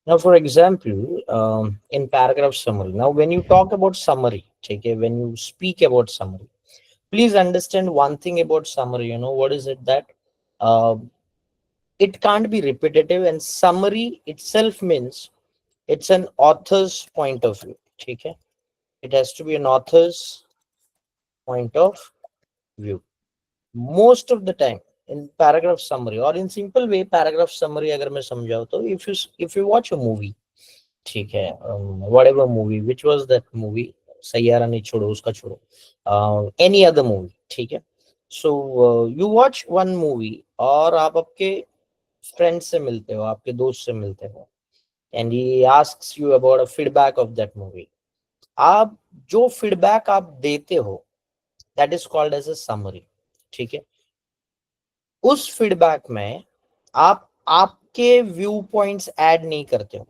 Now, for example, in paragraph summary, now when you talk about summary, okay, when you speak about summary, please understand one thing about summary. You know, what is it that uh, it can't be repetitive, and summary itself means it's an author's point of view. Okay, it has to be an author's point of view. Most of the time, in paragraph summary or in simple way, paragraph summary, अगर मैं समझाऊँ तो if you watch a movie, ठीक है, whatever movie, which was that movie, Saiyaara नहीं छोड़ो उसका छोड़ो, any other movie, ठीक है, so you watch one movie और आप आपके फ्रेंड से मिलते हो, आपके दोस्त से मिलते हो, and he asks you about a feedback of that movie. आप जो फीडबैक आप देते हो, that is called as a summary. ठीक है, उस फीडबैक में आप आपके व्यू पॉइंट्स ऐड नहीं करते हो,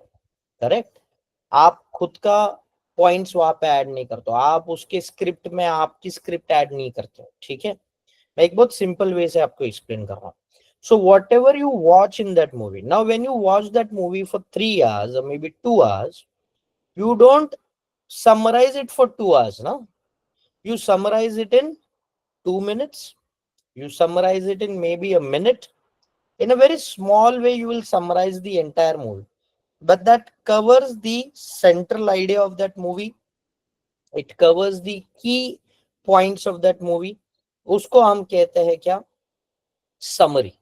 करेक्ट, आप खुद का पॉइंट्स वहां पे ऐड नहीं करते हो, आप उसके स्क्रिप्ट में आपकी स्क्रिप्ट ऐड नहीं करते हो, ठीक है, मैं एक बहुत सिंपल वे से आपको एक्सप्लेन कर रहा हूँ. So what ever you watch in that movie, now when you watch that movie for 3 hours or maybe 2 hours, you don't summarize it for 2 hours, no, you summarize it in 2 minutes, you summarize it in maybe a minute. In a very small way you will summarize the entire movie, but that covers the central idea of that movie, it covers the key points of that movie. उसको हम कहते हैं क्या, summary,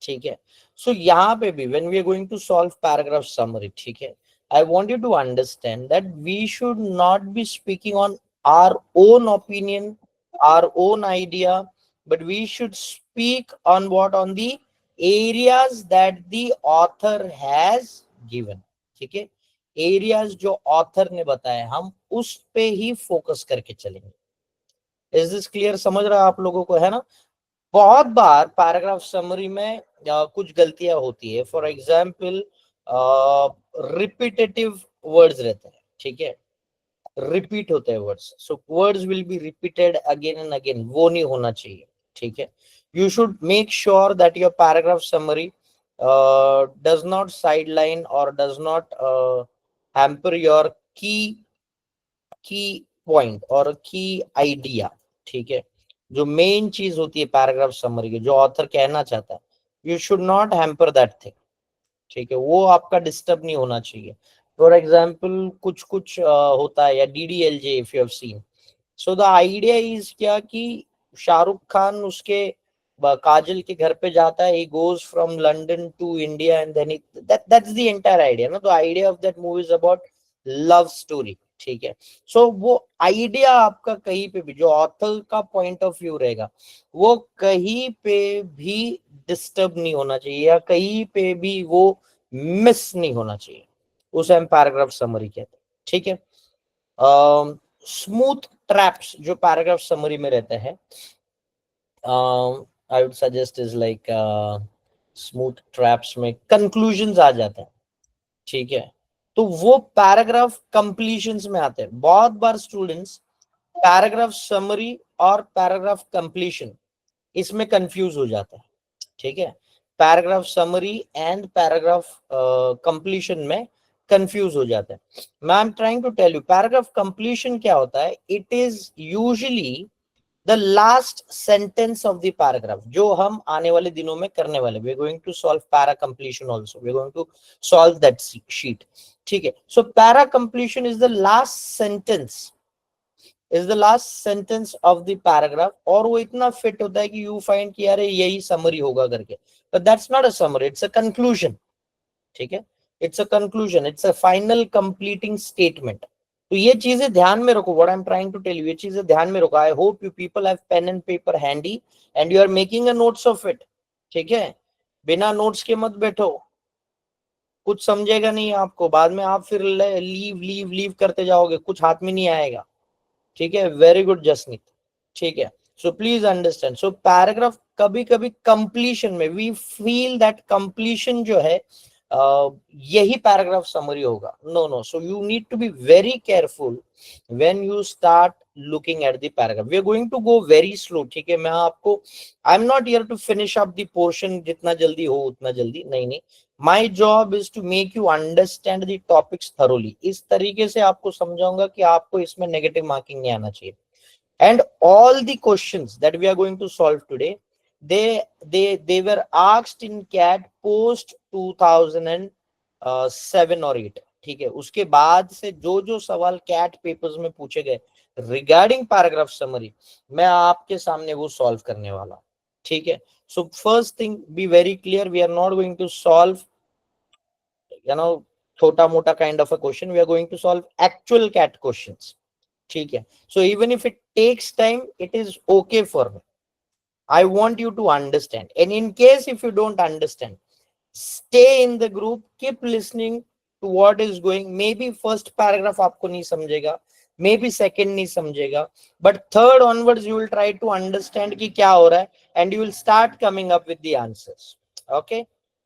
ठीक है. सो यहाँ पे भी when we are going to solve paragraph summary, ठीक है, I want you to understand that we should not be speaking on our own opinion, our own idea, but we should speak on what, on the areas that the author has given. ठीक है, areas जो author ने बताया हम उस पे ही focus करके चलेंगे. इज दिस क्लियर, समझ रहा है आप लोगों को, है ना. बहुत बार पैराग्राफ समरी में कुछ गलतियां होती है. फॉर एग्जाम्पल, रिपीटेटिव वर्ड्स रहते हैं, ठीक है, रिपीट होते हैं words, so words will be repeated again and again, वो नहीं होना चाहिए, ठीक है. You should make sure that your paragraph summary does not sideline और डज नॉट हैम्पर योर की की पॉइंट और की आइडिया, ठीक है, जो मेन चीज होती है पैराग्राफ समरी की, जो ऑथर कहना चाहता है, you should not hamper that thing, ठीक है, वो आपका डिस्टर्ब नहीं होना चाहिए. फॉर एग्जाम्पल, कुछ कुछ होता है, या DDLJ if you have seen, so the idea is क्या कि शाहरुख खान उसके काजल के घर पे जाता है, he goes from London to India and then that's the entire idea, no, the idea of that movie is about love story, ठीक है. सो वो आइडिया आपका कहीं पे भी, जो ऑथर का पॉइंट ऑफ व्यू रहेगा, वो कहीं पे भी डिस्टर्ब नहीं होना चाहिए, या कहीं पे भी वो मिस नहीं होना चाहिए, उसे हम पैराग्राफ समरी कहते हैं, ठीक है. स्मूथ ट्रैप्स जो पैराग्राफ समरी में रहते हैं, I would suggest is like, smooth traps में कंक्लूजन्स आ जाते हैं, ठीक है, तो वो पैराग्राफ कंप्लीशंस में आते हैं. बहुत बार स्टूडेंट्स पैराग्राफ समरी और पैराग्राफ कंप्लीशन इसमें कंफ्यूज हो जाता है, ठीक है, paragraph summary and paragraph completion में कंफ्यूज हो जाता है. मैं I am trying to tell you, paragraph completion क्या होता है, it is usually the last sentence of the paragraph, जो हम आने वाले दिनों में करने वाले, we are going to solve para completion also, we are going to solve that sheet, ठीक है. So para completion is the last sentence, is the last sentence of the paragraph, और वो इतना फिट होता है कि यू फाइंड कि यार यही समरी होगा करके, but that's not a summary, it's a conclusion, ठीक है, it's a conclusion, it's a final completing statement. तो ये चीजें ध्यान में रखो, what I am trying to tell you, ये चीजें ध्यान में रखो. I hope you people have pen and paper handy and you are making a notes of it, ठीक है, बिना नोट्स के मत बैठो, कुछ समझेगा नहीं आपको, बाद में आप फिर लीव लीव लीव करते जाओगे, कुछ हाथ में नहीं आएगा, ठीक है. वेरी गुड जसनीत, ठीक है. So please understand, so paragraph कभी कभी कंप्लीशन में वी फील दैट कंप्लीशन जो है यही पैराग्राफ समरी होगा, no no. So you need to be very careful when you start looking at the paragraph. We are going to go very slow, ठीक है, मैं आपको, I am not here to finish up the portion, जितना जल्दी हो उतना जल्दी, नहीं नहीं, my job is to make you understand the topics thoroughly. इस तरीके से आपको समझाऊंगा कि आपको इसमें नेगेटिव मार्किंग नहीं आना चाहिए। And all the questions that we are going to solve today, they were asked in CAT post 2007 और 8। ठीक है, उसके बाद से जो जो सवाल कैट पेपर्स में पूछे गए रिगार्डिंग पैराग्राफ समरी, मैं आपके सामने वो सॉल्व करने वाला। ठीक है, so first thing, be very clear, we are not going to solve छोटा मोटा kind of a question, we are going to solve actual CAT questions. ठीक है, so even if it takes time, it is okay for me. I want you to understand, and in case if you don't understand, stay in the group, keep listening to what is going. Maybe first paragraph आपको नहीं समझेगा, maybe second नहीं समझेगा, but third onwards you will try to understand कि क्या हो रहा है, and you will start coming up with the answers. Okay,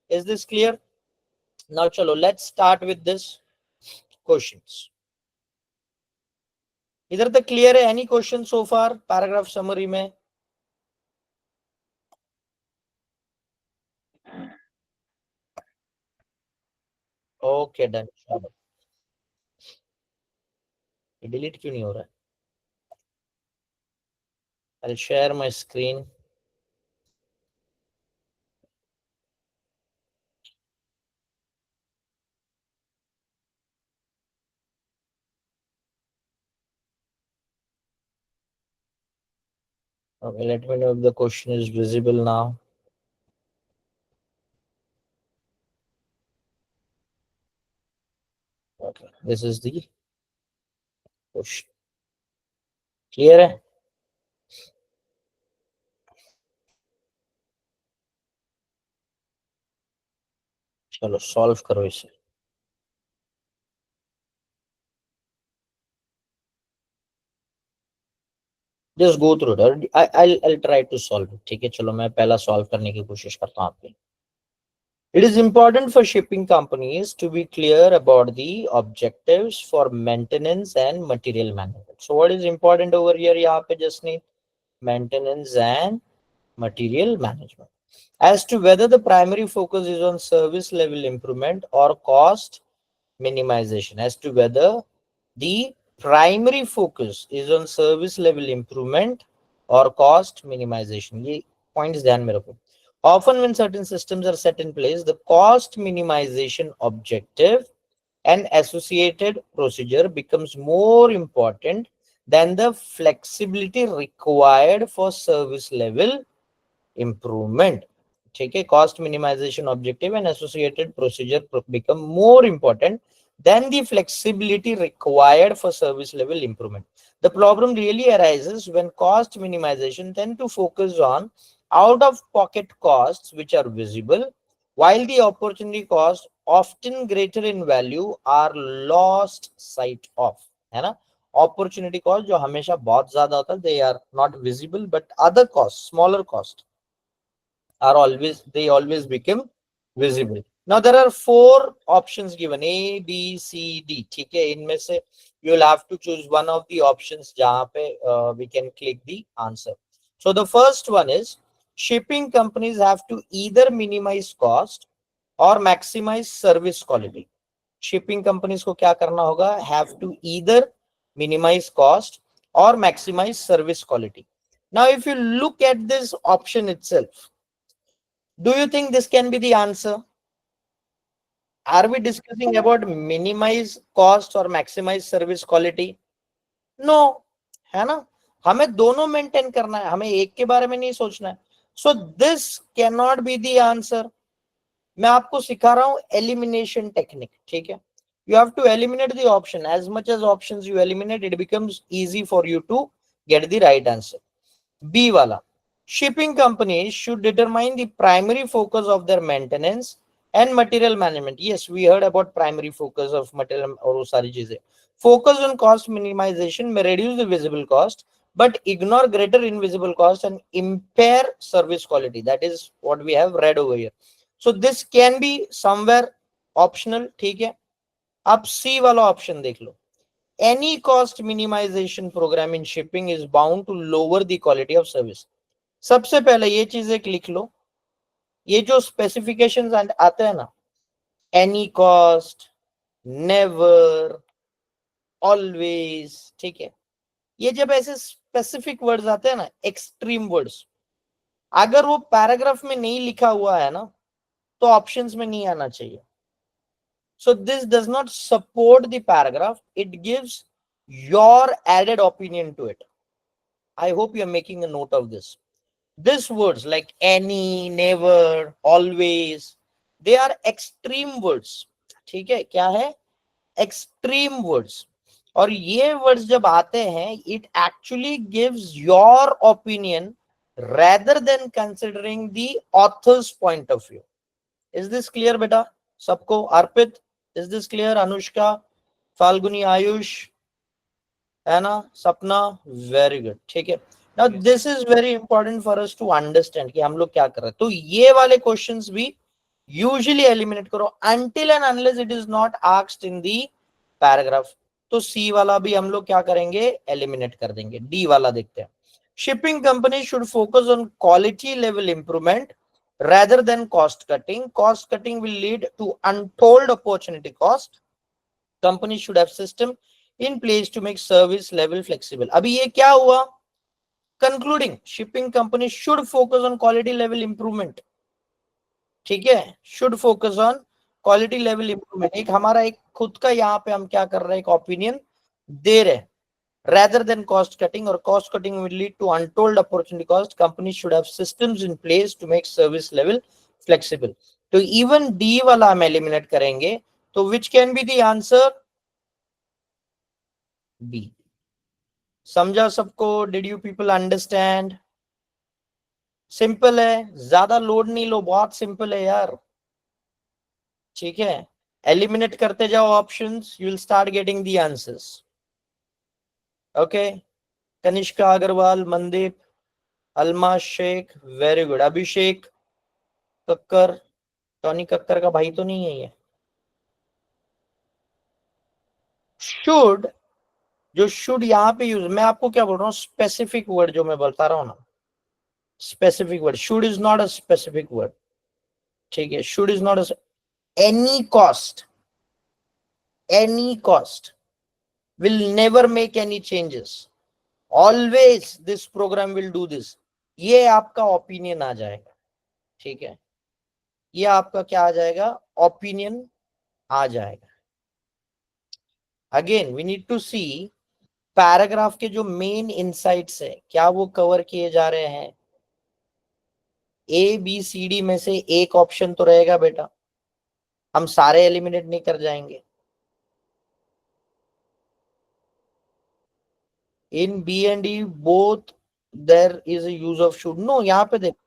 is this clear? Now चलो, let's start with this questions. इधर तक क्लियर है? एनी क्वेश्चन सो फार paragraph summary में? Okay done. डिलीट क्यों नहीं हो रहा है? I'll share my screen. Okay, let me know if the question is visible now. Okay, this is the question. Clear है? चलो सॉल्व करो इसे। Just go through it. I'll try to solve it. ठीक है, चलो मैं पहला सॉल्व करने की कोशिश करता हूँ आपके। It is important for shipping companies to be clear about the objectives for maintenance and material management. So what is important over here? यहाँ पे just need maintenance and material management. As to whether the primary focus is on service level improvement or cost minimization. As to whether the primary focus is on service level improvement or cost minimization. ये points ध्यान में रखो. Often when certain systems are set in place, the cost minimization objective and associated procedure becomes more important than the flexibility required for service level improvement. ठीक है, cost minimization objective and associated procedure become more important than the flexibility required for service level improvement. The problem really arises when cost minimization tend to focus on out of pocket costs which are visible, while the opportunity costs, often greater in value, are lost sight of. है ना? Opportunity cost जो हमेशा बहुत ज्यादा होता है, they are not visible, but other costs, smaller costs, are always, they always become visible. Now there are four options given, A, B, C, D. ठीक है, इनमें से you will have to choose one of the options जहाँ पे we can click the answer. So the first one is, shipping companies have to either minimize cost or maximize service quality. Shipping companies को क्या करना होगा? Have to either minimize cost or maximize service quality. Now if you look at this option itself, do you think this can be the answer? Are we discussing about minimize cost or maximize service quality? No, है ना? हमें दोनों maintain करना है, हमें एक के बारे में नहीं सोचना है. So this cannot be the answer. मैं आपको सिखा रहा हूं एलिमिनेशन टेक्निक. ठीक है, you have to eliminate the option. As much as options you eliminate, it becomes easy for you to get the right answer. B wala. Shipping companies should determine the primary focus of their maintenance and material management. Yes, we heard about primary focus of material और वो सारी चीजें. Focus on cost minimization may reduce the visible cost, but ignore greater invisible cost and impair service quality. That is what we have read over here. So this can be somewhere optional. ठीक है, अब C वाला option देख लो. Any cost minimization program in shipping is bound to lower the quality of service. सबसे पहले ये चीज एक लिख लो, ये जो स्पेसिफिकेशंस आते हैं ना, एनी कॉस्ट, नेवर, ऑलवेज, ठीक है। ये जब ऐसे स्पेसिफिक वर्ड्स आते हैं ना, एक्सट्रीम वर्ड्स, अगर वो पैराग्राफ में नहीं लिखा हुआ है ना, तो ऑप्शंस में नहीं आना चाहिए. So this does not support the paragraph. It gives your added opinion to it. I hope you're making a note of this. These words like any, never, always, they are extreme words. ठीक है, क्या है? Extreme words. और ये words जब आते हैं, it actually gives your opinion rather than considering the author's point of view. Is this clear, beta? सबको? अर्पित, is this clear? Anushka, Falguni, Ayush, है ना, सपना, वेरी गुड, ठीक है. Now this is very important for us to understand कि हम लोग क्या कर रहे हैं. तो ये वाले क्वेश्चंस भी यूजुअली एलिमिनेट करो until and unless it is not asked in the paragraph. तो सी वाला भी हम लोग क्या करेंगे? एलिमिनेट कर देंगे. डी वाला देखते हैं. Shipping company should focus on quality level improvement rather than cost cutting. Cost cutting will lead to untold opportunity cost. Company should have system in place to make service level flexible. अभी ये क्या हुआ? Concluding, shipping company should focus on quality level improvement. ठीक है, should focus on quality level improvement. एक हमारा एक खुद का यहाँ पे हम क्या कर रहे हैं, एक ओपिनियन दे रहे हैं. Rather than cost cutting, or cost cutting will lead to untold opportunity cost. Companies should have systems in place to make service level flexible. तो even D वाला हम eliminate करेंगे. तो which can be the answer? B. समझा सबको? Did you people understand? Simple है, ज्यादा load नहीं लो, बहुत सिंपल है यार. ठीक है, एलिमिनेट करते जाओ options, you will start getting the answers. Okay, Kanishka Agarwal, Mandeep, Alma Sheikh, very good. Abhishek Kakkar, Tony Kakkar का भाई तो नहीं है ये. शुड, जो शुड यहाँ पे यूज, मैं आपको क्या बोल रहा हूँ, स्पेसिफिक वर्ड जो मैं बता रहा हूँ ना, specific word. Should is not a specific word. ठीक है, should is not a, any cost, any cost, will never make any changes, always this program will do this. ये आपका ओपिनियन आ जाएगा. ठीक है, ये आपका क्या आ जाएगा? ओपिनियन आ जाएगा. Again we need to see paragraph के जो मेन इनसाइट्स है, क्या वो कवर किए जा रहे हैं. ए बी सी डी में से एक ऑप्शन तो रहेगा बेटा, हम सारे एलिमिनेट नहीं कर जाएंगे. In B and D both there is a use of should. No, यहाँ पे देखो,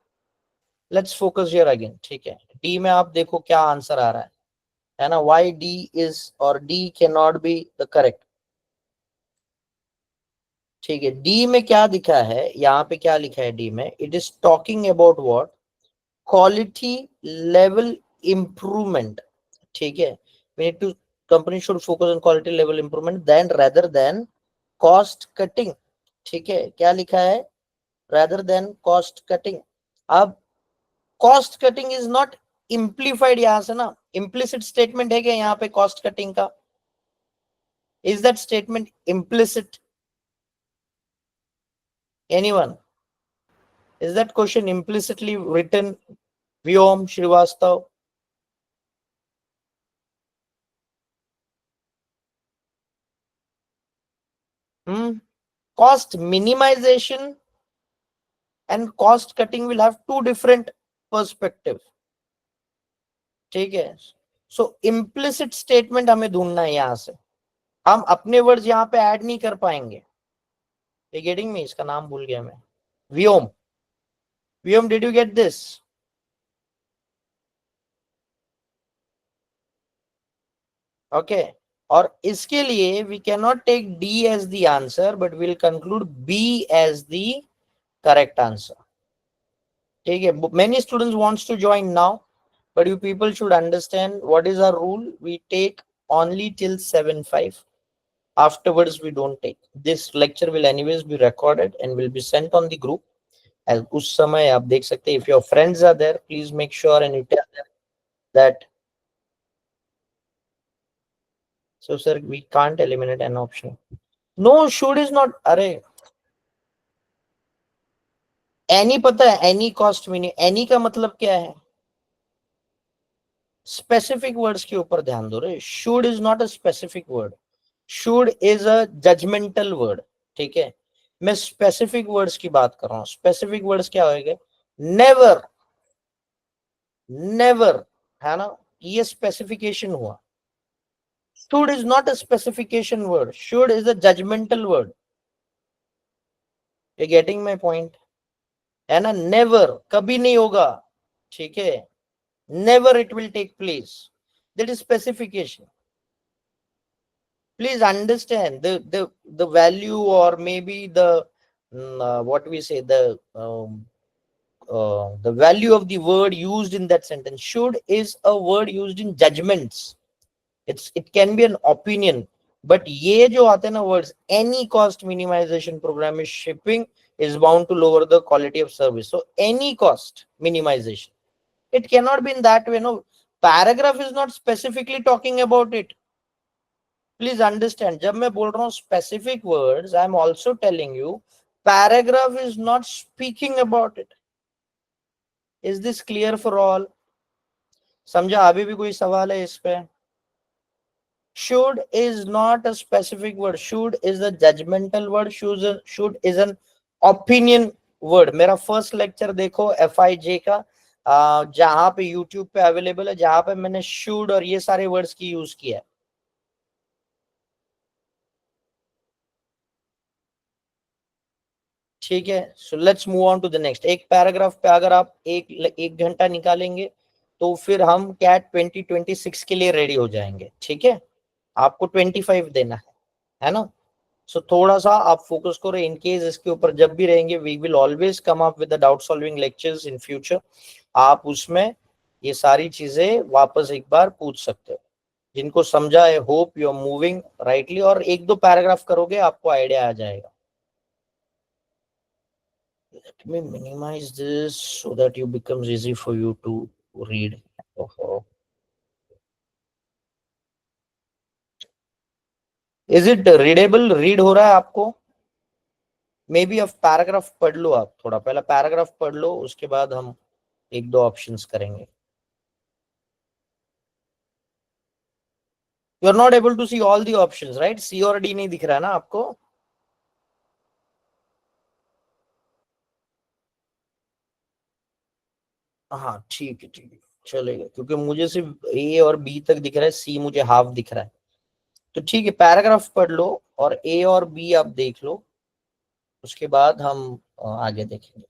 लेट्स फोकस हियर अगेन. ठीक है, डी में आप देखो क्या आंसर आ रहा है ना. वाई डी इज, और D can not be the correct. ठीक है, डी में क्या दिखा है, यहाँ पे क्या लिखा है डी में? It is talking about what? Quality level improvement. ठीक है, we need to, company should focus on quality level improvement then rather than cost cutting. ठीक है, क्या लिखा है? rather than cost cutting. अब cost cutting is not implied यहां से ना, इम्प्लिसिट स्टेटमेंट है क्या यहाँ पे कॉस्ट कटिंग का? Is that statement implicit? Anyone? Is that question implicitly written? Vyom Srivastava, cost minimization and cost cutting will have two different perspective. ठीक है, सो इम्प्लिसिट स्टेटमेंट हमें ढूंढना है यहां से. हम अपने वर्ड्स यहाँ पे ऐड नहीं कर पाएंगे. गेटिंग में, इसका नाम भूल गया मैं. Vyom, Vyom, did you get this? Okay, और इसके लिए we can not take D as the answer, but will conclude B as the correct answer. ठीक है, many students wants to join now, but you people should understand what is our rule. We take only till 7:05. Afterwards we don't take. This lecture will anyways be recorded and will be sent on the group. As उस समय आप देख सकते हैं, if your friends are there, please make sure and you tell them that So sir, we can't eliminate an option. No, should is not. अरे any पता है, any cost meaning, any का मतलब क्या है? स्पेसिफिक वर्ड्स के ऊपर ध्यान दो रे. Should is not a specific word. Should is a judgemental word. ठीक है, मैं स्पेसिफिक वर्ड्स की बात कर रहा हूं. स्पेसिफिक वर्ड्स क्या होएंगे? नेवर, नेवर, है ना? ये स्पेसिफिकेशन हुआ. Should is not a specification word. Should is a judgemental word. You getting my point? है ना? नेवर कभी नहीं होगा. ठीक है, never it will take place. That is specification. Please understand the value, or maybe the what we say, the value of the word used in that sentence. Should is a word used in judgments. It can be an opinion, but ये जो आते हैं ना words, any cost minimization program is shipping is bound to lower the quality of service. So any cost minimization, it cannot be in that way. No, paragraph is not specifically talking about it. Please understand, जब मैं बोल रहा हूँ specific words, I am also telling you paragraph is not speaking about it. Is this clear for all? समझा? अभी भी कोई सवाल है इस पे? should is not a specific word. should is a judgmental word. should is an opinion word. मेरा first lecture देखो FIJ का, जहां पे यूट्यूब पे अवेलेबल है, जहां पे मैंने should और ये सारे वर्ड्स की यूज किया है. ठीक है, so let's move on to the next. एक पैराग्राफ पे अगर आप एक घंटा निकालेंगे, तो फिर हम कैट 2026 के लिए रेडी हो जाएंगे. ठीक है, आपको 25 देना है ना? सो थोड़ा सा आप फोकस करो. इन केस इसके ऊपर जब भी रहेंगे, we will always come up with the doubt solving lectures in future. आप उसमें ये सारी चीजें वापस एक बार पूछ सकते हो. जिनको समझा है, hope you are moving rightly, और एक दो पैराग्राफ करोगे आपको आइडिया आ जाएगा. Let me minimize this so that it becomes easy for you to read. Oh. Is it readable? Read हो रहा है आपको? मे बी अब पैराग्राफ पढ़ लो. आप थोड़ा पहला पैराग्राफ पढ़ लो, उसके बाद हम एक दो ऑप्शंस करेंगे. You are not able to see all the options, right? C और डी नहीं दिख रहा है ना आपको? हाँ ठीक है, ठीक है, चलेगा. क्योंकि मुझे सिर्फ ए और बी तक दिख रहा है, सी मुझे हाफ दिख रहा है. तो ठीक है, पैराग्राफ पढ़ लो और ए और बी आप देख लो, उसके बाद हम आगे देखेंगे.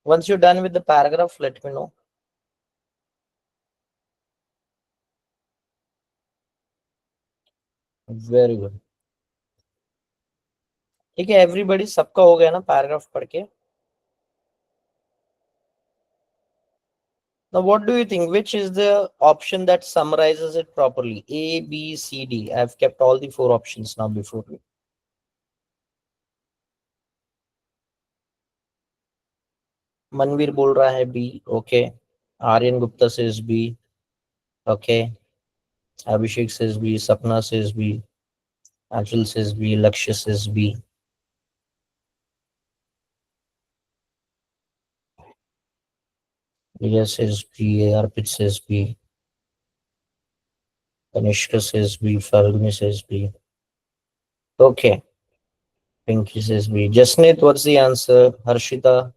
Once you're done with the paragraph, let me know. Very good. ठीक है एवरीबॉडी, सबका हो गया ना पैराग्राफ पढ़ के? Now what do you think, which is the option that summarizes it properly? A, B, C, D. I've kept all the four options now before you. Manveer बोल रहा है B. Okay. Aryan Gupta says B. Okay. Abhishek says B. सपना says B. Achal says B. लक्ष्य says B. Riya says B. Arpit says B. Kanishka says B. Falguni says B. Okay. Pinky says B. Jasnit, what's the answer? Harshita.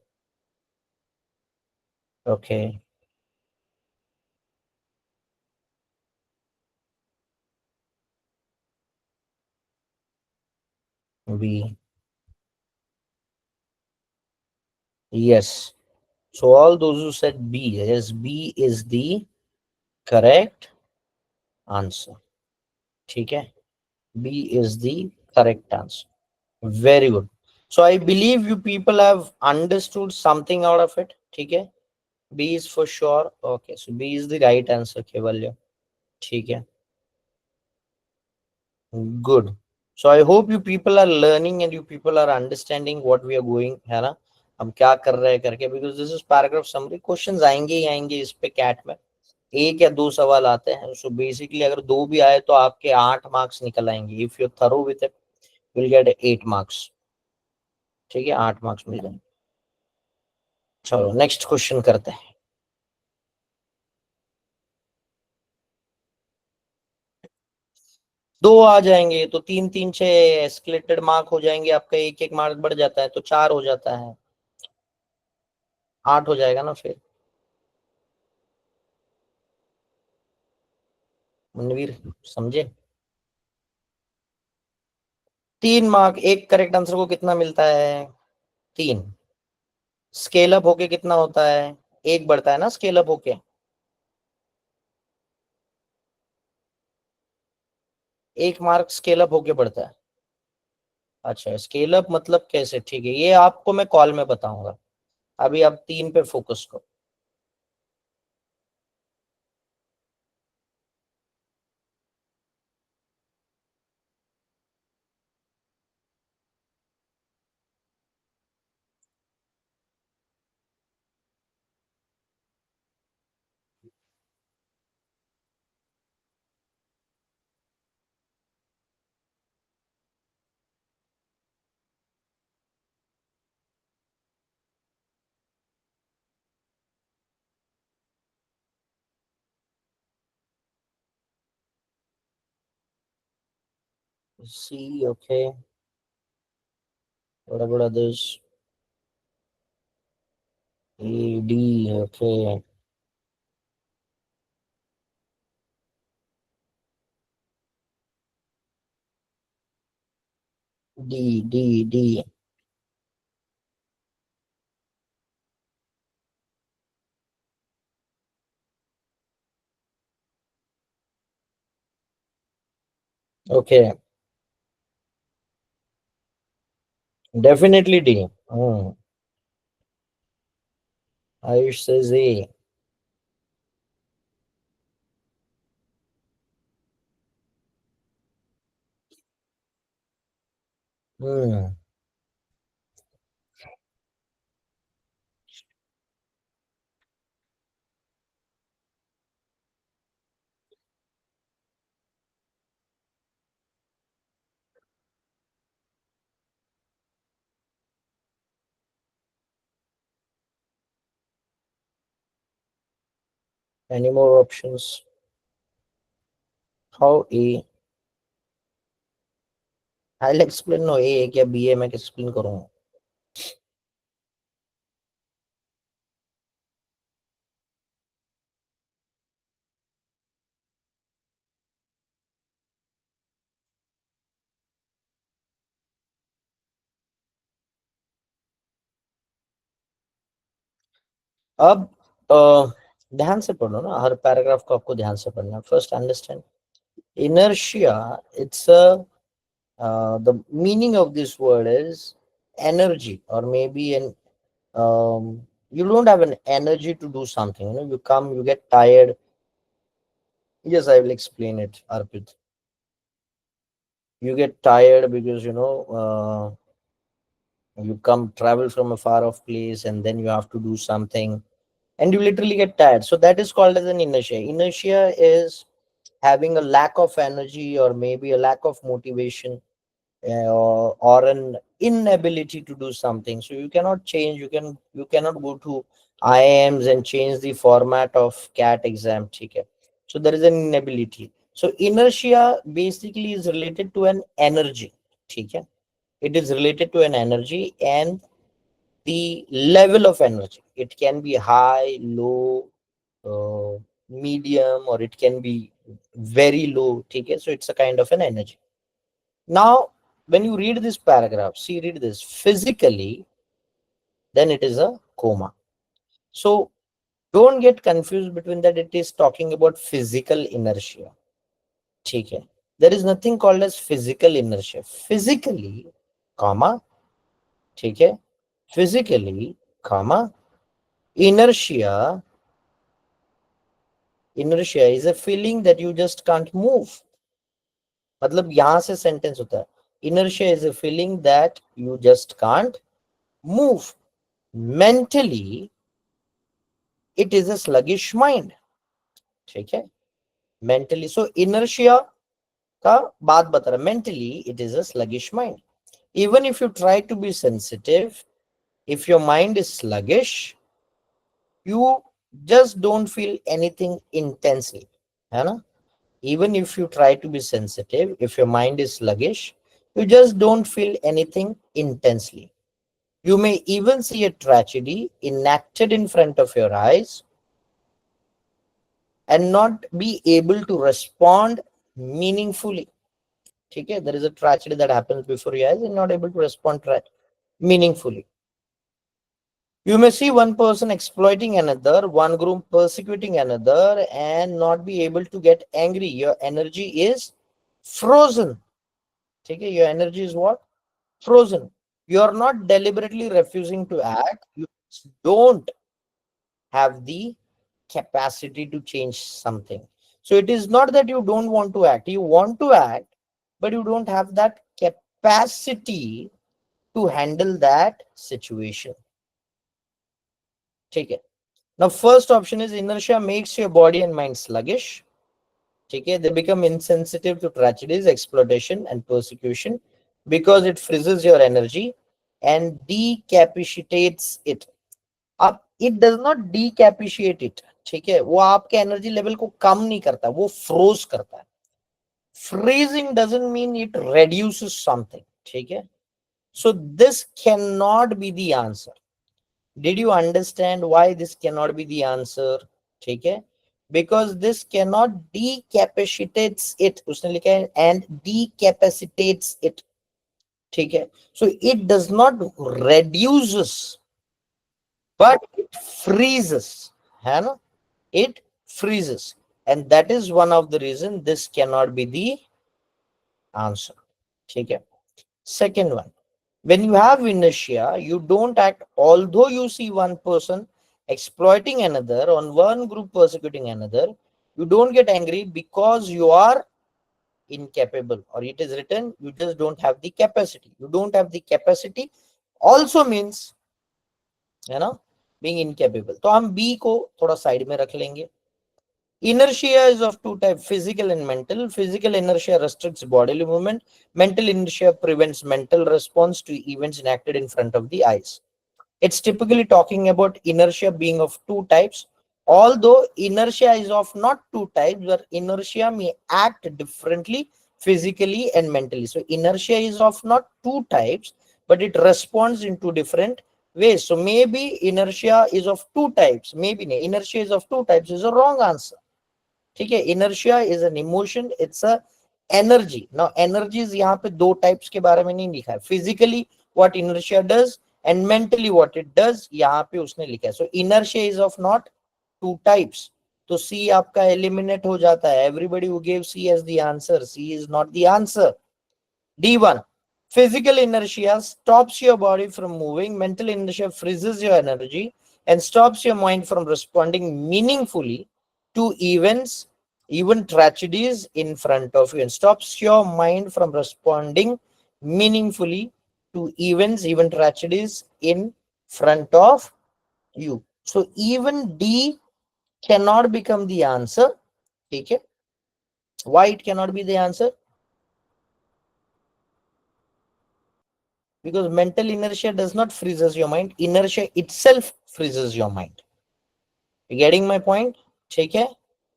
Okay. B. Yes. So all those who said B, yes, B is the correct answer. ठीक है? B is the correct answer. Very good. So I believe you people have understood something out of it. Okay, B is for sure. Okay, so B is the right answer, Kevalya. Okay, good. So I hope you people are learning and you people are understanding what we are going, है ना, हम क्या कर रहे हैं करके, because this is paragraph summary. Questions आएंगे ही आएंगे इस पे कैट में, एक या दो सवाल आते हैं. So basically अगर दो भी आए तो आपके 8 मार्क्स निकल आएंगे. If you're thorough with it, you'll get 8 marks. ठीक है, 8 मार्क्स मिल जाएंगे. चलो नेक्स्ट क्वेश्चन करते हैं. दो आ जाएंगे तो तीन तीन छह एस्केलेटेड मार्क हो जाएंगे आपका, एक एक मार्क बढ़ जाता है तो 4 हो जाता है, 8 हो जाएगा ना फिर. मनवीर, समझे? 3 मार्क, एक करेक्ट आंसर को कितना मिलता है? 3. स्केल अप होके कितना होता है? एक बढ़ता है ना स्केल अप होके. 1 मार्क स्केल अप होके बढ़ता है. अच्छा, स्केल अप मतलब कैसे? ठीक है, ये आपको मैं कॉल में बताऊंगा. अभी आप 3 पे फोकस करो. सी, ओके. बड़ा बड़ा देश. A D, okay. D, D, D. Okay, definitely D. Ayush says A. Hmm. Any more options? How A? I'll explain. No, A क्या B है मैं explain करूँगा. अब ध्यान से पढ़ो ना, हर पैराग्राफ को आपको ध्यान से पढ़ना. First understand inertia. It's a the meaning of this word is energy, or maybe an you don't have an energy to do something. You come, you get tired. Yes, I will explain it, Arpit. You get tired because you come travel from a far off place and then you have to do something and you literally get tired. So that is called as an inertia. Inertia is having a lack of energy or maybe a lack of motivation, or an inability to do something. So you cannot change, you cannot go to IIMs and change the format of cat exam. Okay? So there is an inability. So inertia basically is related to an energy. Okay? It is related to an energy and the level of energy. It can be high, low, medium, or it can be very low. Okay? So it's a kind of an energy. Now, when you read this paragraph, see, read this physically, then it is a coma. So don't get confused between that. It is talking about physical inertia. Okay? There is nothing called as physical inertia. Physically, comma, ठीक है, physically, comma, inertia. Inertia is a feeling that you just can't move. मतलब यहां से sentence होता है, inertia is a feeling that you just can't move. Mentally, it is a sluggish mind. ठीक है, mentally. So inertia का बात बता रहा है, mentally it is a sluggish mind. Even if you try to be sensitive, if your mind is sluggish, you just don't feel anything intensely, है ना? Even if you try to be sensitive, if your mind is sluggish, you just don't feel anything intensely. You may even see a tragedy enacted in front of your eyes and not be able to respond meaningfully. ठीक है, there is a tragedy that happens before your eyes and not able to respond meaningfully. You may see one person exploiting another, one group persecuting another, and not be able to get angry. Your energy is frozen. Okay, your energy is what? Frozen. You are not deliberately refusing to act. You don't have the capacity to change something. So it is not that you don't want to act. You want to act, but you don't have that capacity to handle that situation. Take it. Now, first option is inertia makes your body and mind sluggish. Okay, they become insensitive to tragedies, exploitation, and persecution because it freezes your energy and decapacitates it. अब it does not decapacitate it. ठीक है, वो आपके energy level को कम नहीं करता, वो froze करता है. Freezing doesn't mean it reduces something. ठीक है, so this cannot be the answer. Did you understand why this cannot be the answer? ठीक है, because this cannot decapacitates it. उसने लिखा है and decapacitates it. ठीक है, so it does not reduces but it freezes, है ना? It freezes, and that is one of the reason this cannot be the answer. ठीक है, second one, when you have inertia, you don't act although you see one person exploiting another, on one group persecuting another. You don't get angry because you are incapable, or it is written you just don't have the capacity. You don't have the capacity also means, है ना, being incapable. तो हम B को थोड़ा side में रख लेंगे. Inertia is of two types, physical and mental. Physical inertia restricts bodily movement. Mental inertia prevents mental response to events enacted in front of the eyes. It's typically talking about inertia being of two types, although inertia is of not two types, where inertia may act differently physically and mentally. So inertia is of not two types, but it responds in two different ways. So maybe inertia is of two types, maybe inertia is of two types is a wrong answer. ठीक है, inertia is an emotion, it's a energy. Now energies यहाँ पे दो types के बारे में नहीं लिखा है, physically what inertia does and mentally what it does यहाँ पे उसने लिखा है. So inertia is of not two types. तो C आपका eliminate हो जाता है. Everybody who gave C as the answer, C is not the answer. D1, physical inertia stops your body from moving. Mental inertia freezes your energy and stops your mind from responding meaningfully to events, even tragedies in front of you, and stops your mind from responding meaningfully to events, even tragedies in front of you. So even D cannot become the answer. Okay, why it cannot be the answer? Because mental inertia does not freezes your mind, inertia itself freezes your mind. You getting my point? ठीक है,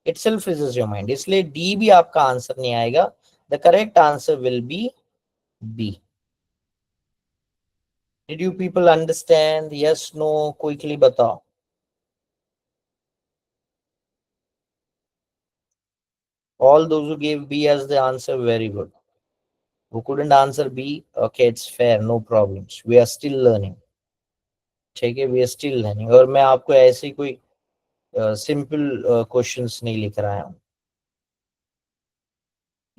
itself freezes your mind, इसलिए D भी आपका answer नहीं आएगा. The correct answer will be B. Did you people understand? Yes, no, quickly बताओ. All those who gave B as the answer, very good. Who couldn't answer B, okay, it's fair, no problems. We are still learning. ठीक है, we are still learning. और मैं आपको ऐसे कोई simple questions नहीं लिख रहा हूँ.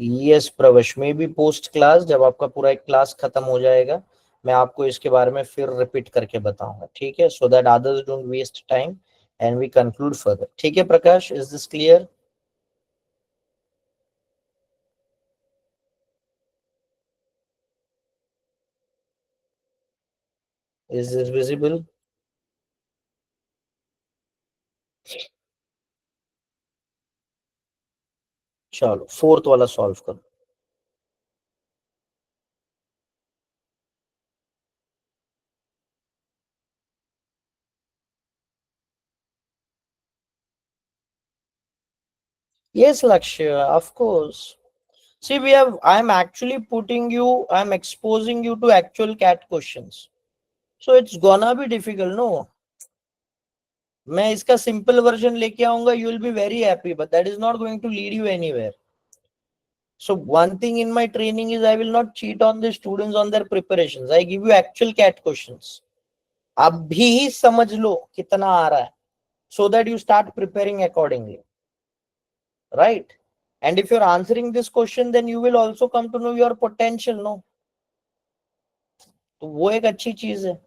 यस प्रवेश, में भी पोस्ट क्लास जब आपका पूरा एक क्लास खत्म हो जाएगा मैं आपको इसके बारे में फिर रिपीट करके बताऊंगा, ठीक है, so that others don't waste time and we conclude further. ठीक है Prakash, is this clear? Is this visible? चलो फोर्थ वाला सॉल्व करो। Yes, Lakshya, of course. See, I'm actually putting you, I'm exposing you to actual cat questions. So it's gonna be difficult, no? मैं इसका simple version लेके आऊंगा, you will be very happy, but that is not going to lead you anywhere. So one thing in my training is I will not cheat on the students on their preparations. I give you actual cat questions. अभी ही समझ लो कितना आ रहा है, so that you start preparing accordingly, right? And if you're answering this question, then you will also come to know your potential, no? तो वो एक अच्छी चीज है।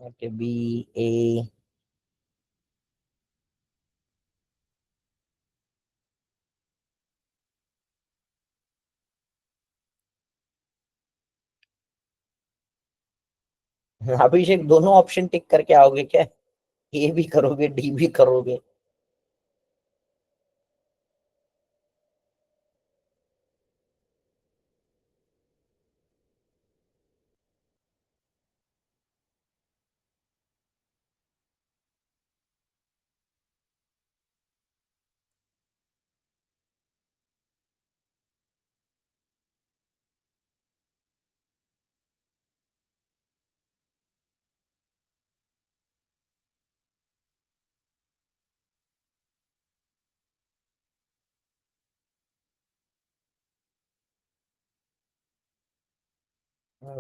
ओके, बी ए। अभिषेक दोनों ऑप्शन टिक करके आओगे क्या? ए भी करोगे, डी भी करोगे?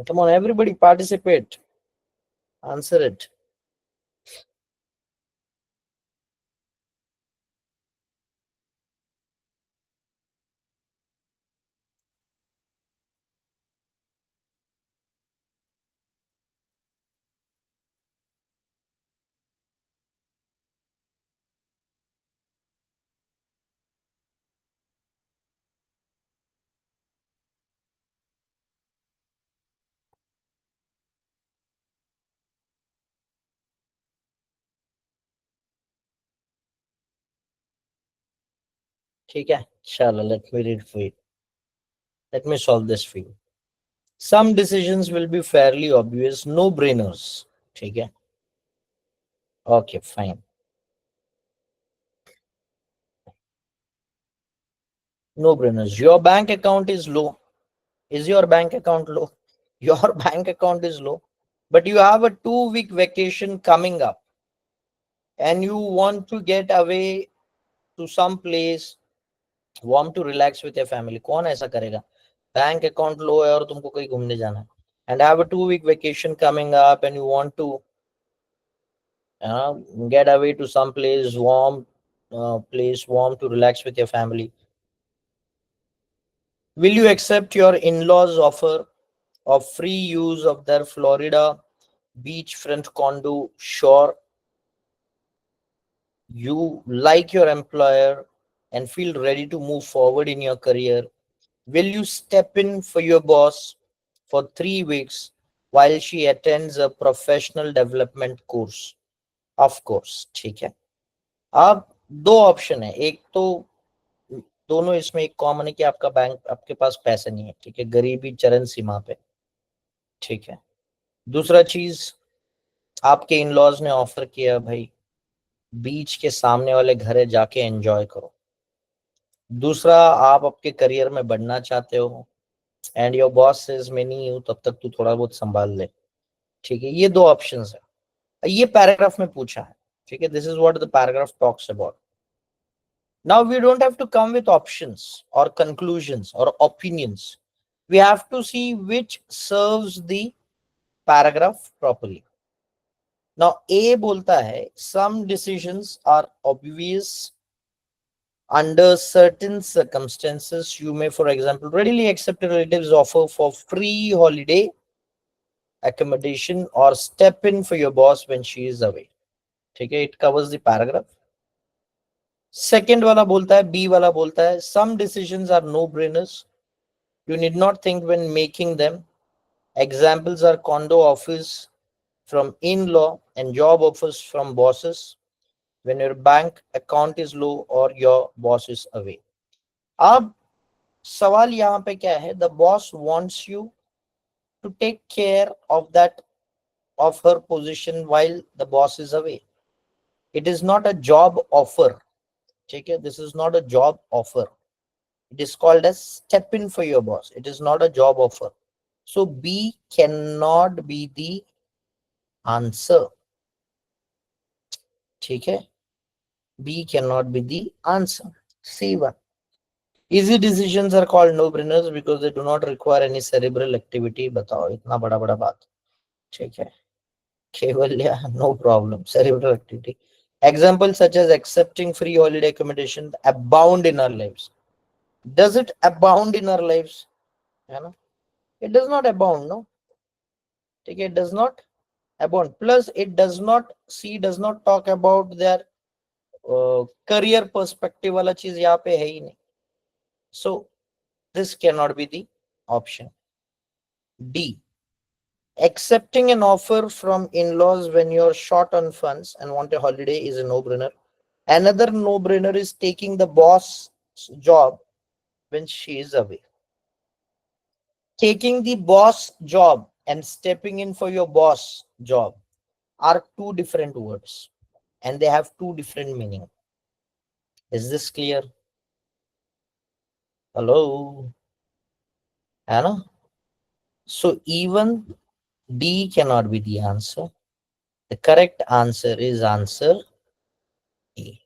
Come on, everybody participate. Answer it. ठीक है, चलो let me read for you. Let me solve this for you. Some decisions will be fairly obvious, no brainers. ठीक है, okay, fine. No brainers. Your bank account is low. Is your bank account low? Your bank account is low, but you have a 2 week vacation coming up and you want to get away to some place, want to relax with your family. कौन ऐसा करेगा? Bank account लो है और तुमको कहीं घूमने जाना है, and have a 2 week vacation coming up and you want to get away to some place warm to relax with your family. Will you accept your in-laws offer of free use of their Florida beachfront condo? Sure, you like your employer and feel ready to move forward in your career. Will you step in for your boss for 3 weeks while she attends a professional development course? Of course, ठीक है। अब दो option है, एक तो दोनों इसमें एक कॉमन है कि आपका बैंक, आपके पास पैसे नहीं है, ठीक है, गरीबी चरम सीमा पे, ठीक है। दूसरा चीज, आपके इन लॉज ने ऑफर किया भाई बीच के सामने वाले घरे जाके एंजॉय करो। दूसरा, आप आपके करियर में बढ़ना चाहते हो एंड योर बॉस सेज मैं नहीं हूं तब तक तू थोड़ा बहुत संभाल ले, ठीक है। ये दो ऑप्शंस है, ये पैराग्राफ में पूछा है, ठीक है। This is what the paragraph talks about. Now we don't have to come with options or conclusions or opinions. We have to see which serves the paragraph properly. Now A बोलता है some decisions are obvious under certain circumstances. You may, for example, readily accept a relative's offer for free holiday accommodation or step in for your boss when she is away. ठीक है, it covers the paragraph. Second वाला बोलता है, B वाला बोलता है some decisions are no brainers. You need not think when making them. Examples are condo offers from in-law and job offers from bosses when your bank account is low or your boss is away. अब सवाल यहाँ पे क्या है? The boss wants you to take care of that, of her position while the boss is away. It is not a job offer. ठीक है, this is not a job offer. It is called as step in for your boss. It is not a job offer. So B cannot be the answer. ठीक है, B cannot be the answer. C1. Easy decisions are called no-brainers because they do not require any cerebral activity. बताओ इतना बड़ा बड़ा बात, ठीक है। केवल no problem, cerebral activity. Examples such as accepting free holiday accommodation abound in our lives. Does it abound in our lives? है ना? It does not abound, no. ठीक है, it does not abound. Plus it does not, C does not talk about their career perspective वाला चीज यहाँ पे है ही नहीं. So this cannot be the option. D. Accepting an offer from in-laws when you're short on funds and want a holiday is a no-brainer. Another no-brainer is taking the boss job when she is away. Taking the boss job and stepping in for your boss job are two different words and they have two different meaning. Is this clear? Hello? Anna? So even D cannot be the answer. The correct answer is answer A.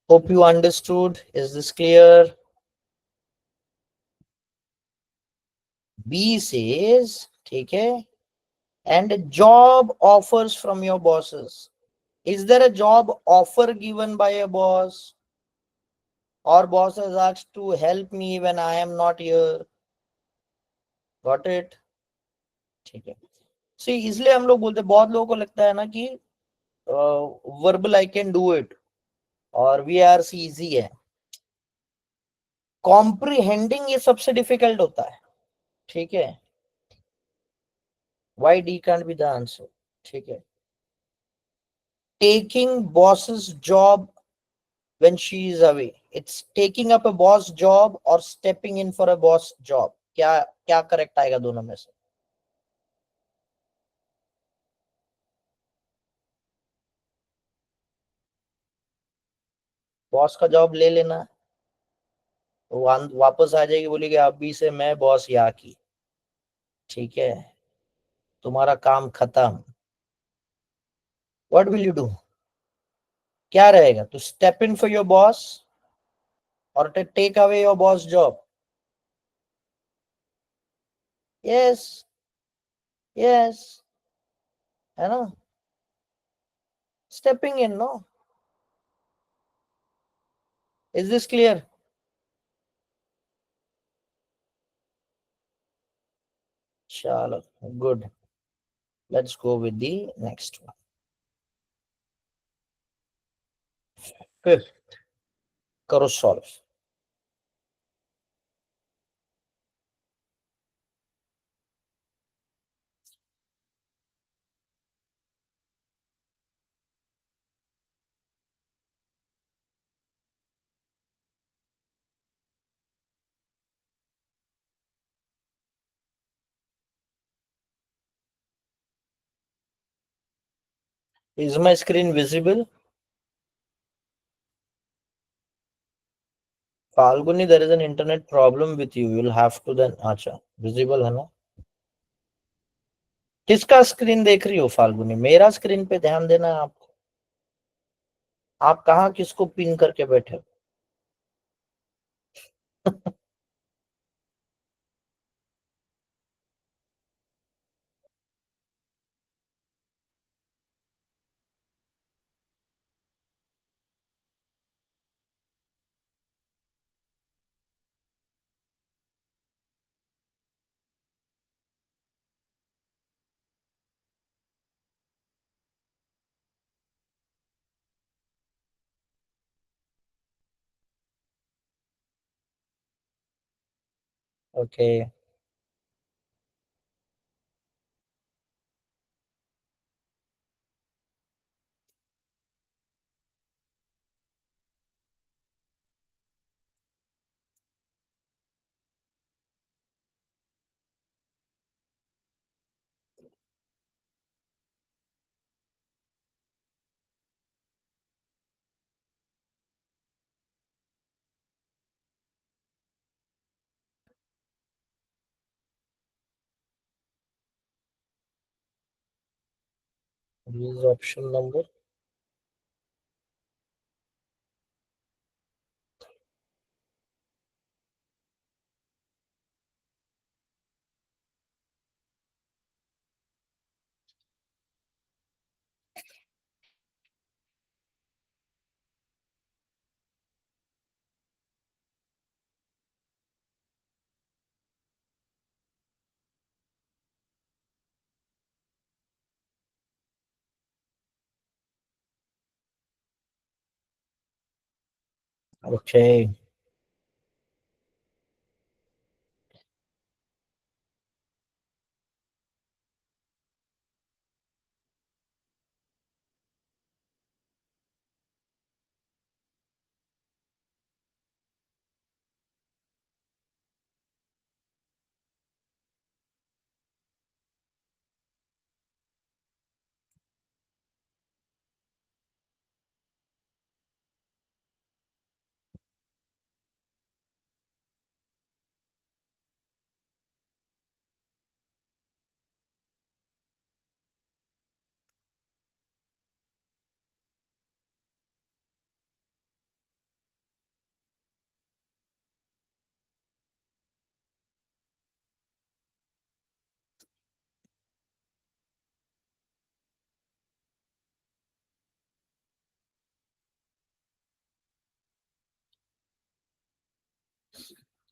Hope you understood. Is this clear? B says, okay, and job offers from your bosses. Is there a job offer given by a boss? Or boss has asked to help me when I am not here? Got it? ठीक है. See, इसलिए हम लोग बोलते हैं, बहुत लोगों को लगता है ना कि verbal I can do it और VARC इजी है. कॉम्प्रिहेंडिंग ये सबसे डिफिकल्ट होता है, ठीक है. Why D can't be the answer? ठीक है. Taking boss's job when she is away. It's taking up a boss job or stepping in for a boss job. क्या क्या करेक्ट आएगा दोनों में से? बॉस का जॉब ले लेना, वापस आ जाएगी, बोलेगी अभी से मैं बॉस यहाँ की, ठीक है, तुम्हारा काम खत्म. What will you do? क्या रहेगा? To step in for your boss और to take away your boss job? Yes, yes, है ना, stepping in, no. Is this clear? चलो, good. Let's go with the next one. Fifth, करो solve. Is my screen visible? Falguni, there is an internet problem with you. You'll have to then. अच्छा, visible है ना? किसका screen देख रही हो फाल्गुनी? मेरा स्क्रीन पे ध्यान देना है आपको. आप कहाँ किसको पिन करके बैठे हो? Okay. This is option number. Okay.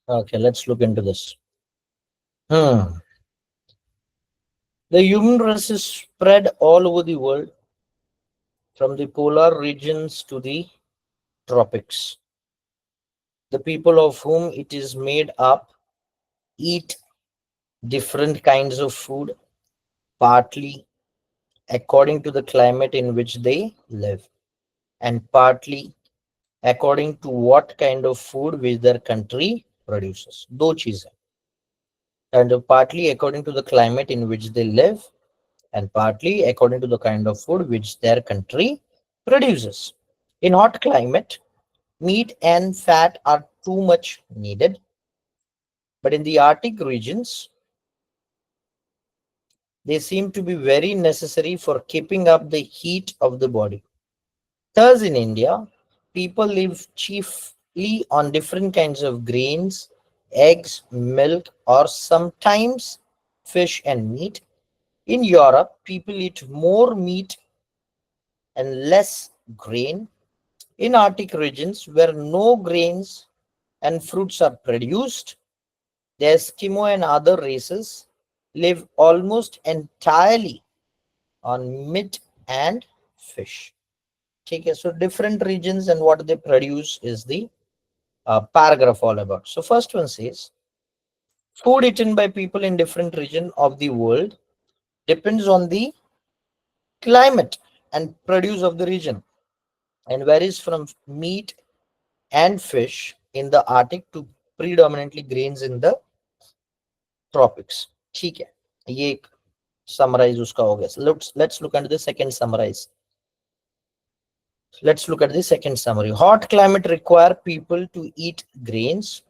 Okay, let's look into this. Hmm. The human race is spread all over the world, from the polar regions to the tropics. The people of whom it is made up eat different kinds of food, partly according to the climate in which they live, and partly according to what kind of food which their country produces. दो चीजें. And partly according to the climate in which they live, and partly according to the kind of food which their country produces. In hot climate, meat and fat are too much needed, but in the Arctic regions, they seem to be very necessary for keeping up the heat of the body. Thus, in India, people live chiefly on different kinds of grains, eggs, milk, or sometimes fish and meat. In Europe, people eat more meat and less grain. In Arctic regions, where no grains and fruits are produced, the Eskimo and other races live almost entirely on meat and fish. Okay, so different regions and what they produce is the paragraph all about. So first one says, food eaten by people in different region of the world depends on the climate and produce of the region and varies from meat and fish in the Arctic to predominantly grains in the tropics. ठीक है, ये एक summarize उसका हो गया. Let's look at the second summarize. Let's look at the second summary. Hot climate require people to eat grains,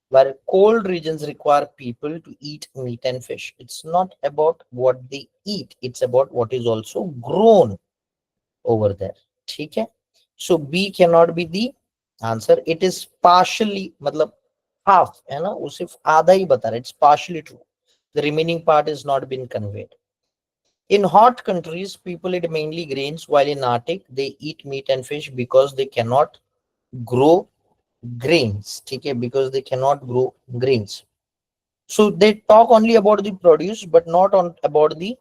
while cold regions require people to eat meat and fish. It's not about what they eat, it's about what is also grown over there. ठीक है? So B cannot be the answer. It is partially, मतलब half है ना, वो सिर्फ आधा ही बता रहा है. It's partially true. The remaining part is not been conveyed. In hot countries, people eat mainly grains, while in Arctic, they eat meat and fish because they cannot grow grains. Okay, because they cannot grow grains. So they talk only about the produce, but not on about the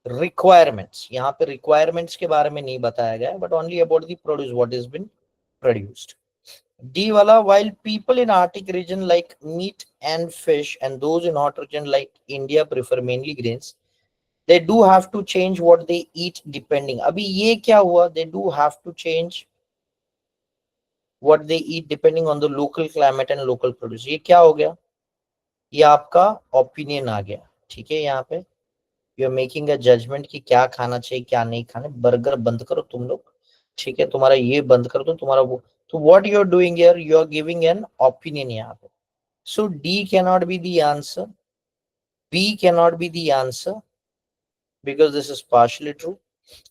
requirements. यहाँ पे requirements के बारे में नहीं बताया गया, but only about the produce, what has been produced. D wala, while people in Arctic region like meat and fish, and those in hot region like India prefer mainly grains, they do have to change what they eat depending. अभी ये क्या हुआ? They do have to change what they eat depending on the local climate and local produce. ये क्या हो गया? ये आपका ओपिनियन आ गया. ठीक है, यहाँ पे you are making a judgement कि क्या खाना चाहिए क्या नहीं खाना. बर्गर बंद करो तुम लोग. ठीक है, तुम्हारा ये बंद कर दो, तुम्हारा वो. तो what you are doing here, you are giving an opinion यहाँ पे. So D can not be the answer, B can not be the answer because this is partially true.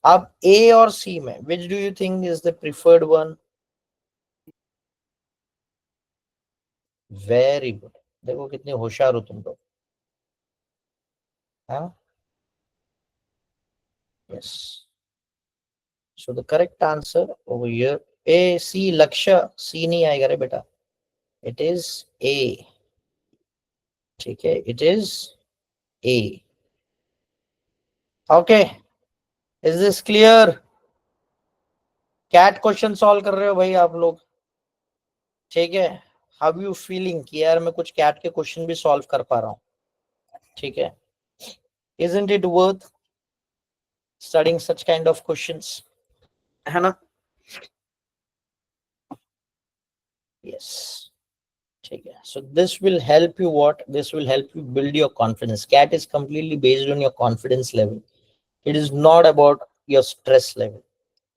अब A और C में which do you think is the preferred one? Very good. देखो कितने होशियार हो तुम लोग, है. Yes. So the correct answer over here, A, C, लक्ष्य. C नहीं आएगा रे बेटा. It is A. ठीक है, it is A. Okay. Is this clear? CAT question solve कर रहे हो भाई आप लोग? ठीक है. हाउ यू फीलिंग कि यार मैं कुछ कैट के क्वेश्चन भी सॉल्व कर पा रहा हूँ? ठीक है. Isn't it worth studying such kind of questions? है ना? Yes. ठीक है. So this will help you what? This will help you build your confidence. CAT is completely based on your confidence level. It is not about your stress level.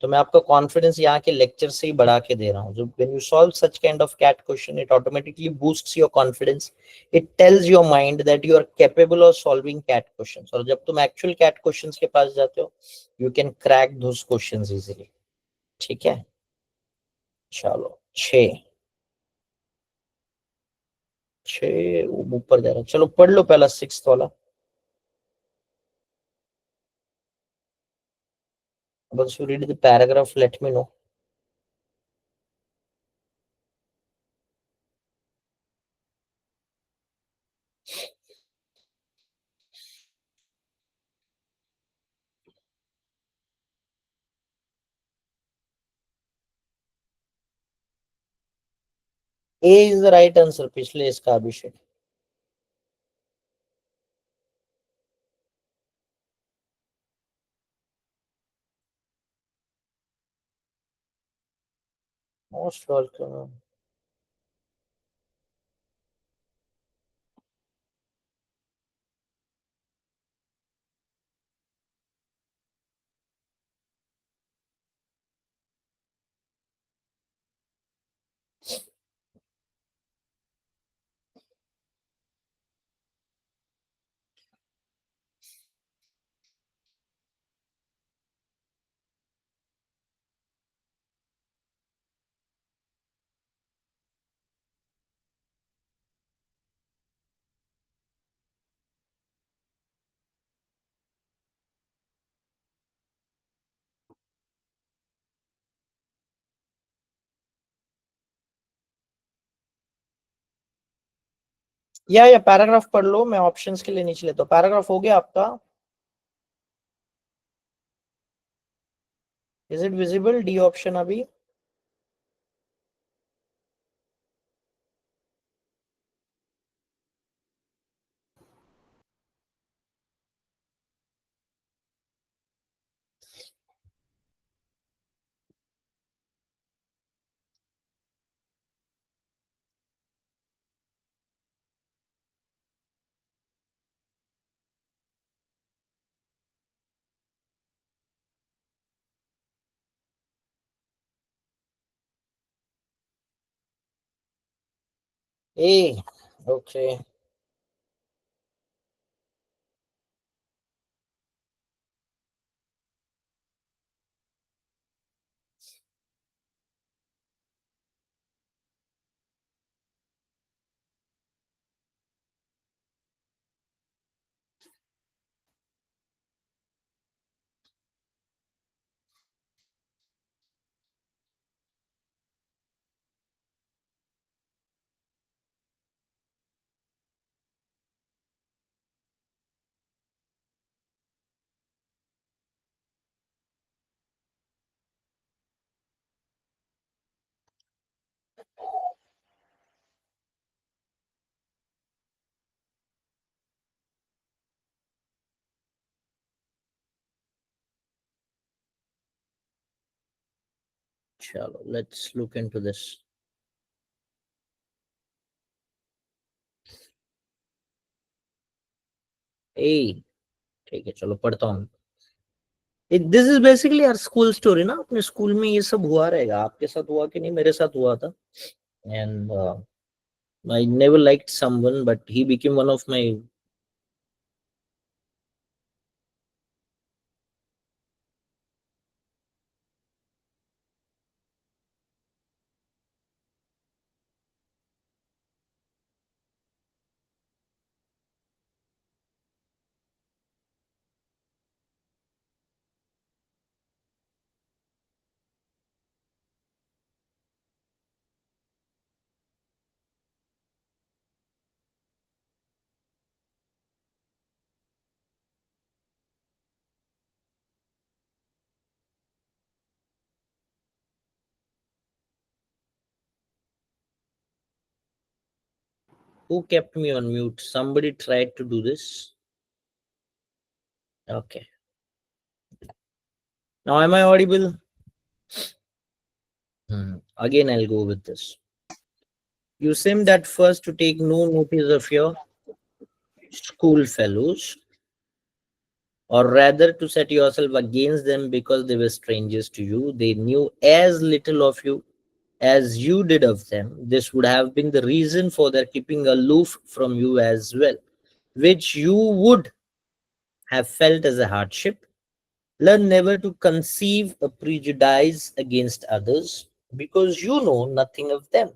तो मैं आपका confidence यहाँ के lecture से ही बढ़ा के दे रहा हूँ. जो when you solve such kind of CAT question, it automatically boosts your confidence. It tells your mind that you are capable of solving CAT questions. और जब तुम एक्चुअल कैट क्वेश्चंस के पास जाते हो, you can crack those questions easily. ठीक है. चलो 6 6 ऊपर जा रहा है. चलो पढ़ लो पहला 6th वाला. Once you read the paragraph, let me know. A is the right answer. पिछले इसका अभिषेक. Most welcome. या पैराग्राफ पढ़ लो, मैं ऑप्शंस के लिए नीचे लेता हूँ. पैराग्राफ हो गया आपका? Is it visible D option अभी? A. Okay. Chalo, let's look into this. A ठीक है, चलो पढ़ता हूँ. This is basically our school story ना. अपने स्कूल में ये सब हुआ रहेगा. आपके साथ हुआ कि नहीं? मेरे साथ हुआ था. And I never liked someone, but he became one of my. Who kept me on mute? Somebody tried to do this. Okay. Now, am I audible? Again, I'll go with this. You seemed at first to take no notice of your school fellows, or rather to set yourself against them because they were strangers to you. They knew as little of you as you did of them. This would have been the reason for their keeping aloof from you as well, which you would have felt as a hardship. Learn never to conceive a prejudice against others because you know nothing of them.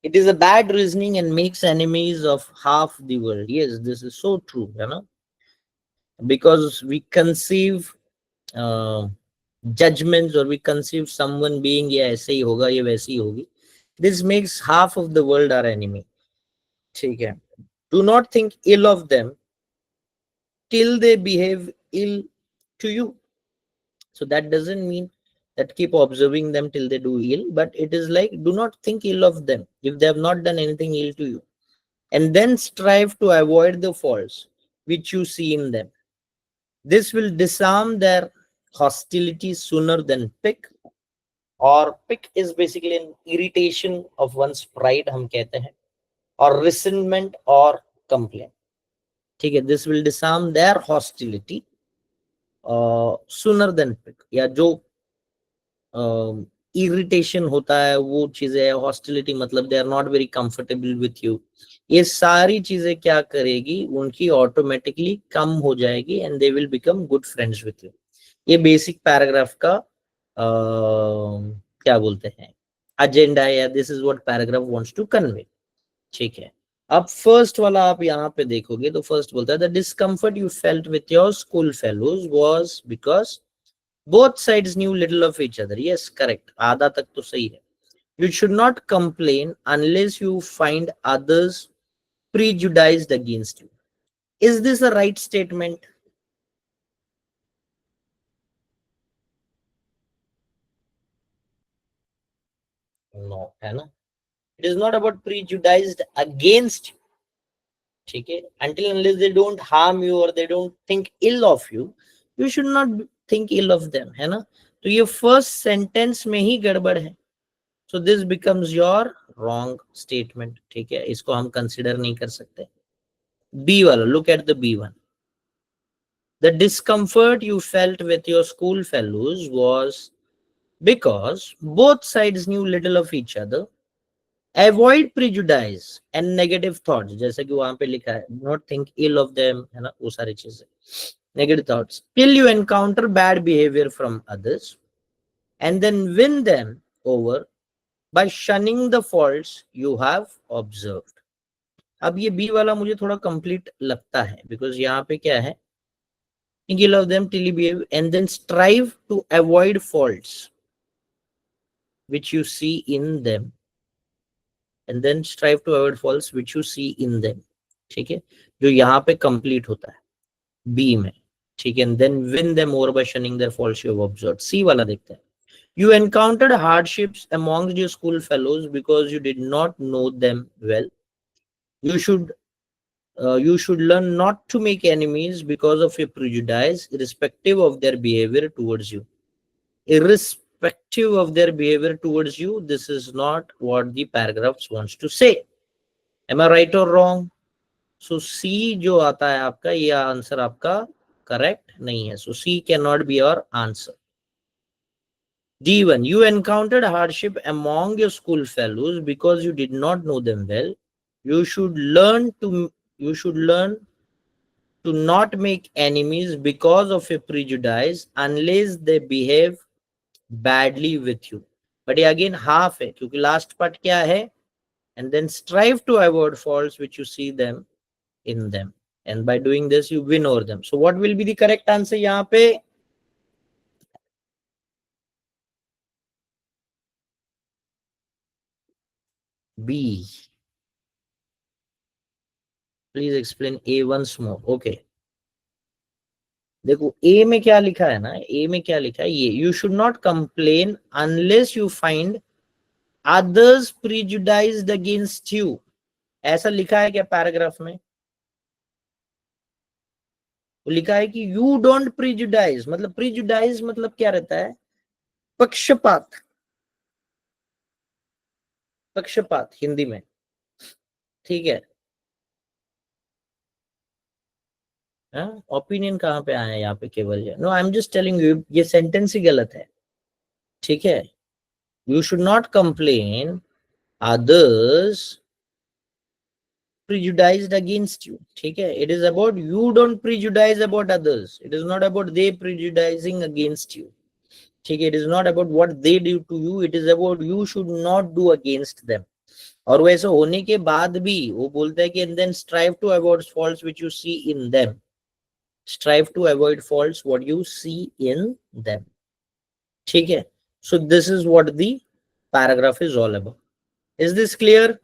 It is a bad reasoning and makes enemies of half the world. Yes, this is so true, because we conceive uh, judgments, or we conceive someone being ये ऐसे ही होगा, ये वैसे ही होगी. This makes half of the world our enemy. ठीक है. Do not think ill of them till they behave ill to you. So that doesn't mean that keep observing them till they do ill, but it is like do not think ill of them if they have not done anything ill to you. And then strive to avoid the faults which you see in them. This will disarm their hostility sooner than pick. Or pick is basically an irritation of one's pride, हम कहते हैं, or resentment or complaint. ठीक है, this will disarm their hostility sooner than pick. या जो irritation होता है, वो चीजें, हॉस्टिलिटी मतलब they are not very comfortable with you, ये सारी चीजें क्या करेगी, उनकी ऑटोमेटिकली कम हो जाएगी and they will become good friends with you. ये बेसिक पैराग्राफ का क्या बोलते हैं, एजेंडा है, या this is what paragraph wants to convey. ठीक है. अब फर्स्ट वाला आप यहाँ पे देखोगे तो फर्स्ट बोलता है the discomfort you felt with your school fellows was because both sides knew little of each other. Yes, correct. आधा तक तो सही है. You should not complain unless you find others prejudiced against you. Is this a right statement? No, है ना. It is not about prejudiced against you. ठीक है. Until unless they don't harm you or they don't think ill of you, you should not think ill of them, है ना. तो ये first sentence में ही गड़बड़ है. So this becomes your wrong statement. ठीक है, इसको हम consider नहीं कर सकते. B wala, look at the B one. The discomfort you felt with your school fellows was because both sides knew little of each other avoid prejudice and negative thoughts, जैसे कि वहां पे लिखा है not think ill of them, है ना, वो सारी चीजें, negative thoughts, till you encounter bad behaviour from others and then win them over by shunning the faults you have observed. अब ये बी वाला मुझे थोड़ा कंप्लीट लगता है, बिकॉज यहाँ पे क्या है, think of them till you behave and then strive to avoid faults which you see in them, and then strive to avoid faults which you see in them, ठीक है, जो यहाँ पे कंप्लीट होता है बी में, ठीक है, and then win them over by shunning their faults you have observed। सी वाला देखते हैं, you encountered hardships amongst your school fellows because you did not know them well, you should you should learn not to make enemies because of your prejudice irrespective of their behavior towards you, irrespective of their behavior towards you, this is not what the paragraphs wants to say। Am I right or wrong? So C जो आता है आपका, ये answer आपका correct नहीं है, so C cannot be your answer। D1, you encountered hardship among your school fellows because you did not know them well, you should learn to not make enemies because of a prejudice unless they behave badly with you। but ये again half है, क्योंकि last part क्या है, and then strive to avoid faults which you see them in them, and by doing this you win over them। so what will be the correct answer यहाँ पे? B। please explain A once more। okay, देखो ए में क्या लिखा है ना, ए में क्या लिखा है, ये you should not complain unless you find others prejudiced against you, ऐसा लिखा है क्या पैराग्राफ में? वो लिखा है कि यू डोंट प्रिजुडाइज, मतलब प्रिजुडाइज मतलब क्या रहता है, पक्षपात, पक्षपात हिंदी में, ठीक है। ओपिनियन कहाँ पे आया है यहाँ पे, केवल no, I am just telling you, ये सेंटेंस ही गलत है, ठीक है। You should not complain others prejudiced against you, ठीक है। it is about you don't prejudice about others, it is not about they prejudicing against you, ठीक है। it is not about what they do to you, it is about you should not do against them। और वैसे होने के बाद भी वो बोलता है कि and then strive to avoid faults which you see in them, strive to avoid faults what you see in them, ठीक है। so this is what the paragraph is all about। is this clear?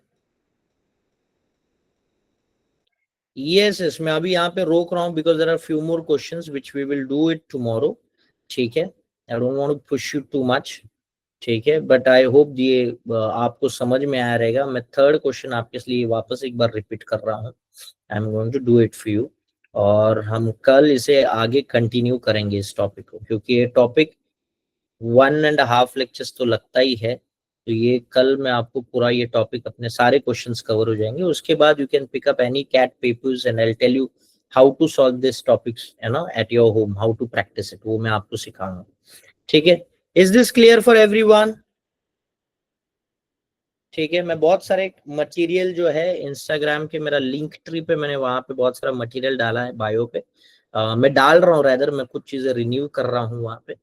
yes yes, मैं अभी यहाँ पे रोक रहा हूँ because there are few more questions which we will do it tomorrow, ठीक है। I don't want to push you too much, ठीक है, बट आई होप ये आपको समझ में आया रहेगा। मैं थर्ड क्वेश्चन आपके लिए वापस एक बार रिपीट कर रहा हूँ, I am going to do it for you, और हम कल इसे आगे कंटिन्यू करेंगे इस टॉपिक को, क्योंकि ये टॉपिक 1.5 लेक्चर्स तो लगता ही है, तो ये कल मैं आपको पूरा ये टॉपिक अपने सारे क्वेश्चंस कवर हो जाएंगे। उसके बाद you can pick up any CAT papers and I will tell you how to solve this topics, है ना, at your home, how to practise it, वो मैं आपको सिखाऊंगा, ठीक है। Is this clear for everyone? ठीक है। मैं बहुत सारे मटेरियल जो है इंस्टाग्राम के, मेरा लिंक ट्री पे मैंने वहां पे बहुत सारा मटेरियल डाला है बायो पे, मैं डाल रहा हूँ, रैदर मैं कुछ चीजें रिन्यू कर रहा हूँ वहां पे,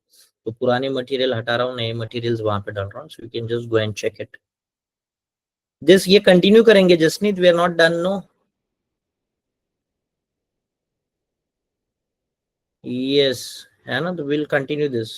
तो पुराने मटेरियल हटा रहा हूँ, नए मटेरियल्स वहां पे डाल रहा हूँ, so you can just go and check it. This ये कंटिन्यू करेंगे Jasneet, we are not done, no? Yes, है ना, तो विल कंटिन्यू दिस।